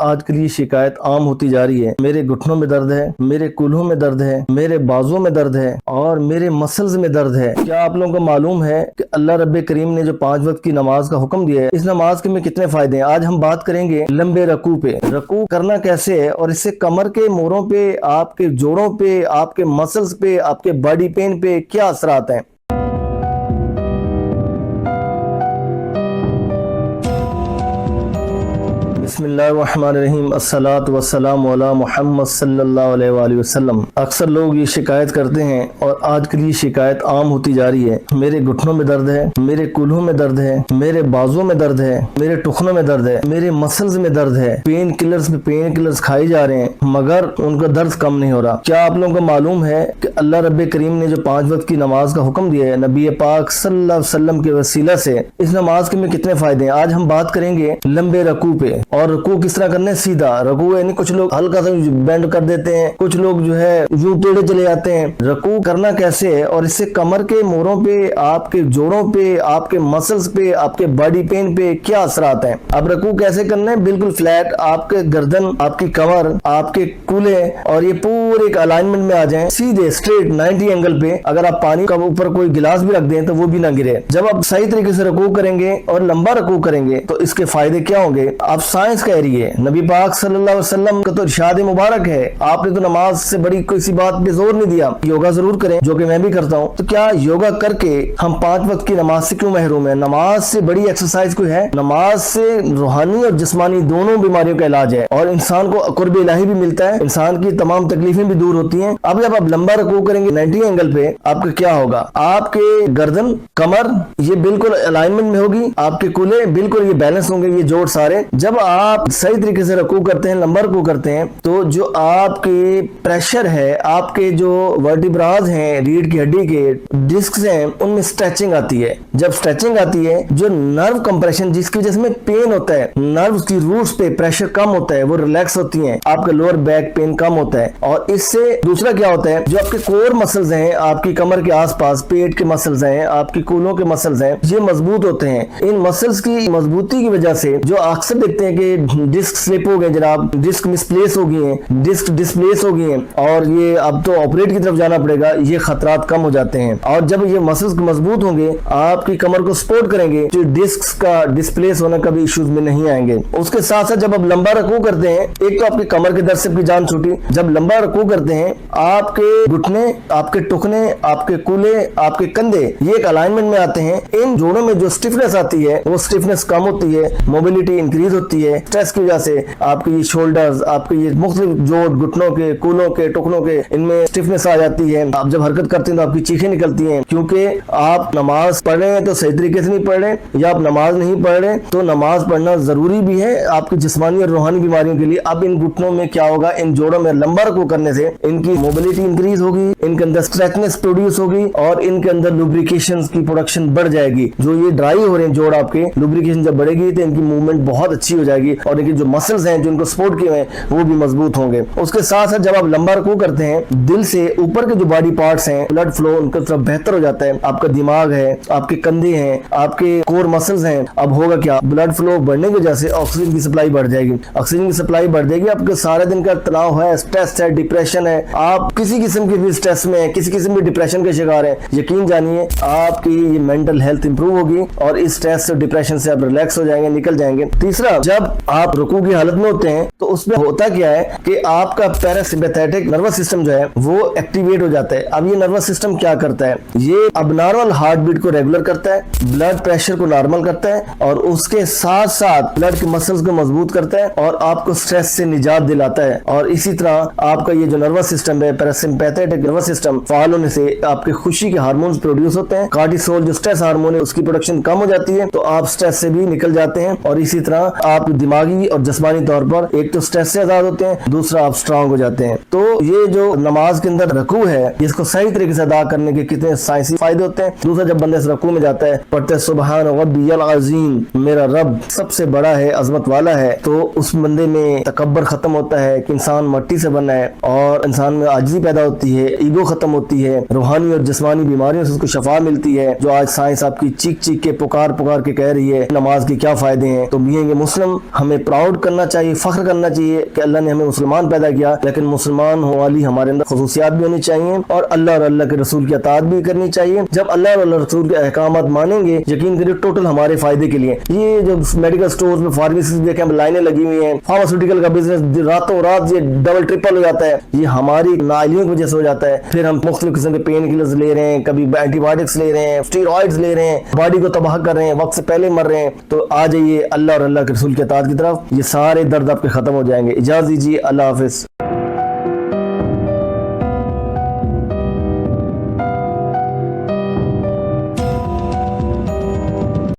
آج کل یہ شکایت عام ہوتی جا رہی ہے، میرے گھٹنوں میں درد ہے، میرے کولہوں میں درد ہے، میرے بازوں میں درد ہے اور میرے مسلز میں درد ہے۔ کیا آپ لوگوں کو معلوم ہے کہ اللہ رب کریم نے جو 5 وقت کی نماز کا حکم دیا ہے، اس نماز کے میں کتنے فائدے ہیں؟ آج ہم بات کریں گے لمبے رکوع پہ۔ رکوع کرنا کیسے ہے اور اس سے کمر کے موڑوں پہ، آپ کے جوڑوں پہ، آپ کے مسلز پہ، آپ کے باڈی پین پہ کیا اثرات ہیں۔ بسم اللہ الرحمن الرحیم، الصلاۃ والسلام علی محمد صلی اللہ علیہ وآلہ وسلم۔ اکثر لوگ یہ شکایت کرتے ہیں اور آج کل یہ شکایت عام ہوتی جا رہی ہے، میرے گھٹنوں میں درد ہے، میرے کولہوں میں درد ہے، میرے بازوں میں درد ہے، میرے ٹخنوں میں درد ہے، میرے مسلز میں درد ہے۔ پین کلرز کھائے جا رہے ہیں مگر ان کا درد کم نہیں ہو رہا۔ کیا آپ لوگوں کو معلوم ہے کہ اللہ رب کریم نے جو 5 وقت کی نماز کا حکم دیا ہے، نبی پاک صلی اللہ علیہ وسلم کے وسیلہ سے اس نماز کے میں کتنے فائدے ہیں؟ آج ہم بات کریں گے لمبے رکوع پہ۔ اور رکوع کس طرح کرنا ہے؟ سیدھا رکوع، یعنی کچھ لوگ ہلکا سا بینڈ کر دیتے ہیں، کچھ لوگ جو ہے یوں ٹیڑھے چلے جاتے ہیں۔ رکوع کرنا کیسے ہے اور اس سے کمر کے موڑوں پہ، آپ کے جوڑوں پہ، آپ کے مسلز پہ، آپ کے باڈی پین پہ کیا اثرات ہیں۔ اب رکوع کیسے کرنا ہے؟ بالکل فلیٹ، آپ کے گردن، آپ کی کمر، آپ کے کولے اور یہ پورے ایک الائنمنٹ میں آ جائیں، سیدھے اسٹریٹ 90 اینگل پہ۔ اگر آپ پانی کا اوپر کوئی گلاس بھی رکھ دیں تو وہ بھی نہ گرے۔ جب آپ صحیح طریقے سے رکوع کریں گے اور لمبا رکوع کریں گے تو اس کے فائدے کیا ہوں گے؟ آپ سائنس کہہ رہی ہے، نبی پاک صلی اللہ علیہ وسلم کا تو ارشاد مبارک ہے، آپ نے تو نماز سے بڑی کوئی سی بات پہ زور نہیں دیا، یوگا ضرور کریں، جو کہ میں بھی کرتا ہوں۔ تو کیا یوگا کر کے ہم 5 وقت کی نماز سے کیوں محروم ہیں؟ نماز سے بڑی ایکسرسائز کوئی ہے؟ نماز سے روحانی اور جسمانی دونوں بیماریوں کا علاج ہے اور انسان کو قرب الہی بھی ملتا ہے، انسان کی تمام تکلیفیں بھی دور ہوتی ہیں۔ اب جب آپ لمبا رکوع کریں گے 90 اینگل پہ، آپ کا کیا ہوگا؟ آپ کے گردن، کمر یہ بالکل الائنمنٹ میں ہوگی، آپ کے کولے بالکل یہ بیلنس ہوں گے، یہ جوڑ سارے۔ جب آپ صحیح طریقے سے رکوع کرتے ہیں، لمبا رکوع کرتے ہیں، تو جو آپ کے پریشر ہے، آپ کے جو ورٹیبراز ہیں، ریڑھ کی ہڈی کے ڈسکس ہیں، ان میں سٹریچنگ آتی ہے۔ جب سٹریچنگ آتی ہے، جو نرو کمپریشن جس کی وجہ سے پین ہوتا ہے، نروز کی روٹس پہ پریشر کم ہوتا ہے، وہ ریلیکس ہوتی ہیں، آپ کا لوور بیک پین کم ہوتا ہے۔ اور اس سے دوسرا کیا ہوتا ہے، جو آپ کے کور مسلز ہیں، آپ کی کمر کے آس پاس پیٹ کے مسلز ہیں، آپ کی کولوں کے مسلز ہیں، یہ مضبوط ہوتے ہیں۔ ان مسلز کی مضبوطی کی وجہ سے جو اکثر دیکھتے ہیں کہ ڈسک سلپ ہو گئے، جناب ڈسک مسپلیس ہو گئی ہیں، ڈسک ڈسپلیس ہو گئی ہیں اور یہ اب تو آپریٹ کی طرف جانا پڑے گا، یہ خطرات کم ہو جاتے ہیں۔ اور جب یہ مسلز مضبوط ہوں گے، آپ کی کمر کو سپورٹ کریں گے، جو ڈسک کا ڈسپلیس ہونا کبھی ایشوز میں نہیں آئیں گے۔ اس کے ساتھ ساتھ جب آپ لمبا رکوع کرتے ہیں، ایک تو آپ کی کمر کے درد سے کی جان چھوٹی، جب لمبا رکوع کرتے ہیں آپ کے گھٹنے، آپ کے ٹخنے، آپ کے کولے، آپ کے کندھے یہ ایک الائنمنٹ میں آتے ہیں۔ ان جوڑوں میں جو سٹفنس آتی ہے وہ سٹفنس کم ہوتی ہے، موبلٹی انکریز ہوتی ہے۔ اسٹریس کی وجہ سے آپ کے یہ شولڈرز، آپ کے یہ مختلف جوڑ، گھٹنوں کے، کولوں کے، ٹخنوں کے، ان میں سٹفنس آ جاتی ہے۔ آپ جب حرکت کرتے ہیں تو آپ کی چیخیں نکلتی ہیں، کیونکہ آپ نماز پڑھ رہے ہیں تو صحیح طریقے سے نہیں پڑھ رہے، یا آپ نماز نہیں پڑھ رہے تو نماز پڑھنا ضروری بھی ہے آپ کی جسمانی اور روحانی بیماریوں کے لیے۔ اب ان گھٹنوں میں کیا ہوگا؟ ان جوڑوں میں لمبا رکوع کرنے سے ان کی موبلٹی انکریز ہوگی، ان کے اندر اسٹریچنس پروڈیوس ہوگی اور ان کے اندر لوبریکیشن کی پروڈکشن بڑھ جائے گی۔ جو یہ ڈرائی ہو رہے ہیں جوڑ آپ کے، لوبریکیشن جب بڑھے گی تو ان کی موومنٹ بہت اچھی ہو جائے گی اور ان کے جو مسلز ہیں جو ان کو سپورٹ کیے ہیں وہ بھی مضبوط ہوں گے۔ اس کے ساتھ ساتھ جب آپ لمبا رکوع کرتے ہیں، دل سے اوپر کے جو باڈی پارٹس ہیں، بلڈ فلو ان کی طرف بہتر ہو جاتا ہے۔ آپ کا دماغ ہے، آپ کے کندھے ہیں، آپ کے کور مسلز ہیں، اب ہوگا کیا؟ بلڈ فلو بڑھنے کی وجہ سے آکسیجن کی سپلائی بڑھ جائے گی، آکسیجن کی سپلائی بڑھ جائے گی۔ آپ کے سارے دن کا تناؤ ہے، اسٹریس ہے، ڈپریشن ہے، آپ کسی قسم کے بھی اسٹریس میں ہیں، کسی قسم کے ڈپریشن کے شکار ہیں، یقین جانیے آپ کی یہ مینٹل ہیلتھ امپروو ہوگی اور اس اسٹریس سے، ڈپریشن سے آپ ریلیکس ہو جائیں گے، نکل جائیں گے۔ تیسرا، جب آپ رکوع کی حالت میں ہوتے ہیں تو اس میں ہوتا کیا ہے کہ آپ کا پیراسمپیتھیٹک نروس سسٹم جو ہے وہ ایکٹیویٹ ہو جاتا ہے۔ اب یہ نروس سسٹم کیا کرتا ہے؟ یہ اب نارمل ہارٹ بیٹ کو ریگولر کرتا ہے، بلڈ پریشر کو نارمل کرتا ہے اور اس کے ساتھ ساتھ بلڈ کے مسلز کو مضبوط کرتا ہے اور آپ کو سٹریس سے نجات دلاتا ہے۔ اور اسی طرح آپ کا یہ جو نروس سسٹم ہے، پیراسمپیتھیٹک نروس سسٹم فعال ہونے سے آپ کے خوشی کے ہارمونز پروڈیوس ہوتے ہیں، کارٹیسول جو سٹریس ہارمون ہے اس کی پروڈکشن کم ہو جاتی ہے تو آپ سٹریس سے بھی نکل جاتے ہیں اور اسی طرح آپ دماغی اور جسمانی طور پر ایک تو سٹریس سے آزاد ہوتے ہیں، دوسرا آپ اسٹرانگ ہو جاتے ہیں۔ تو یہ جو نماز کے اندر رکوع ہے اس کو صحیح طریقے سے ادا کرنے کے کتنے سائنسی فائدے ہوتے ہیں۔ دوسرا، جب بندے اس رکوع میں جاتا ہے، پڑھتے سبحان ربی العظیم، میرا رب سب سے بڑا ہے، عظمت والا ہے، تو اس بندے میں تکبر ختم ہوتا ہے کہ انسان مٹی سے بنا ہے اور انسان میں عاجزی پیدا ہوتی ہے، ایگو ختم ہوتی ہے، روحانی اور جسمانی بیماریوں سے اس کو شفا ملتی ہے، جو آج سائنس آپ کی چیخ چیخ کے پکار پکار کے کہہ رہی ہے نماز کے کیا فائدے ہیں۔ تو یہ مسلم ہمیں پراؤڈ کرنا چاہیے، فخر کرنا چاہیے کہ اللہ نے ہمیں مسلمان پیدا کیا، لیکن مسلمان ہونے والی ہمارے اندر خصوصیات بھی ہونی چاہیے اور اللہ اور اللہ کے رسول کی اطاعت بھی کرنی چاہیے۔ جب اللہ اور اللہ رسول کے احکامات مانیں گے، یقین کریے ٹوٹل ہمارے فائدے کے لیے۔ یہ جو میڈیکل سٹورز میں فارمیسیز دیکھیں لائنیں لگی ہوئی ہیں، فارماسیوٹیکل کا بزنس راتوں رات یہ ڈبل ٹرپل ہو جاتا ہے، یہ ہماری نااہلیوں کی وجہ سے ہو جاتا ہے۔ پھر ہم مختلف قسم کے پین کلرز لے رہے ہیں، کبھی اینٹی بایوٹکس لے رہے ہیں، اسٹیرائڈز لے رہے ہیں، باڈی کو تباہ کر رہے ہیں، وقت سے پہلے مر رہے ہیں۔ تو آ جائیے اللہ اور اللہ کے رسول کی اطاعت کی طرف، یہ سارے درد آپ کے ختم ہو جائیں گے۔ اجازت دیجیے، اللہ حافظ۔